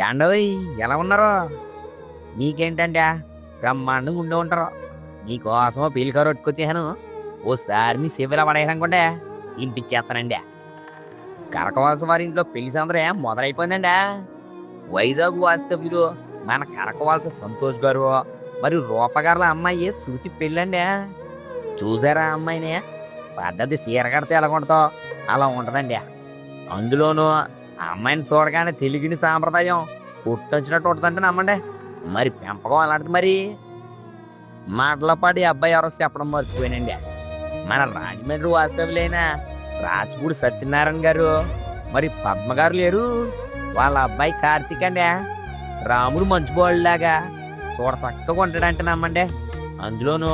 యాండోయ్ ఎలా ఉన్నారో నీకేంటంటే బ్రహ్మాండంగా ఉండి ఉంటారు. నీకోసం పెళ్లి కారు పట్టుకొచ్చాను. ఓసారి మీ సేవలో పడేయనుకుంటే వినిపించేస్తానండి. కనకవాస వారి ఇంట్లో పెళ్లి సందర్భం మొదలైపోయిందండి. వైజాగ్ వాస్తవ్యులు మన కనకవాల్స సంతోష్ గారు మరియు రూపగారుల అమ్మాయి శృతి పెళ్ళండి. చూసారా అమ్మాయిని? పద్ధతి సీర కడితే ఎలా ఉంటుందో అలా ఉంటుందండి. అందులోనూ ఆ అమ్మాయిని చూడగానే తెలుగుని సాంప్రదాయం పుట్టొచ్చినట్టు ఉంటుందంటే నమ్మండి. మరి పెంపకం అలాంటిది. మరి మాటలో పాటు ఈ అబ్బాయి ఎవరో చెప్పడం మర్చిపోయానండి. మన రాజమండ్రి వాస్తవ్యులైన రాజపూడి సత్యనారాయణ గారు మరి పద్మ గారు లేరు, వాళ్ళ అబ్బాయి కార్తీక్ అండి. రాముడు మంచుబోళ్ళలాగా చూడ చక్కగా ఉంటాడంటే నమ్మండి. అందులోనూ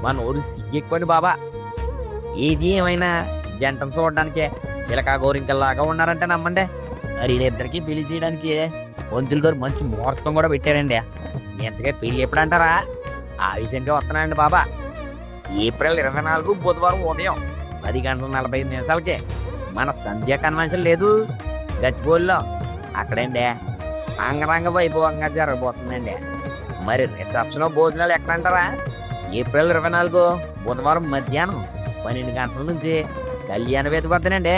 మన ఊరు సిగ్గెక్కువని బాబా. ఏది ఏమైనా జంటను చూడడానికి చిలకా గోరింకల్లాగా ఉన్నారంటే నమ్మండి. మరి వీళ్ళిద్దరికి పెళ్లి చేయడానికి పంతులు గారు మంచి ముహూర్తం కూడా పెట్టారండి. ఎంతగా పెళ్లి ఎప్పుడంటారా? ఆ విషయానికి వస్తున్నానండి బాబా. ఏప్రిల్ 24 బుధవారం ఉదయం 10:45 మన సంధ్యా కన్వెన్షన్ లేదు గచ్చిబౌలిలో, అక్కడండి అంగరంగ వైభవంగా జరగబోతుందండి. మరి రిసెప్షన్ భోజనాలు ఎక్కడంటారా? ఏప్రిల్ 24 బుధవారం మధ్యాహ్నం 12 గంటల నుంచి కళ్యాణ వేదిక వద్దనండి.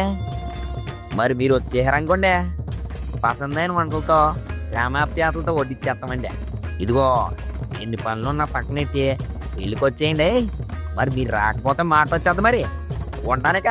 మరి మీరు వచ్చేసారనుకోండి, పసందైన వంటలతో గ్రామాప్యాతలతో వడ్డిచ్చేస్తామండి. ఇదిగో ఎన్ని పనులు ఉన్న పక్కనెట్టి పెళ్ళికి వచ్చేయండి. మరి మీరు రాకపోతే మాట వచ్చేద్ది. మరి ఉంటానిక.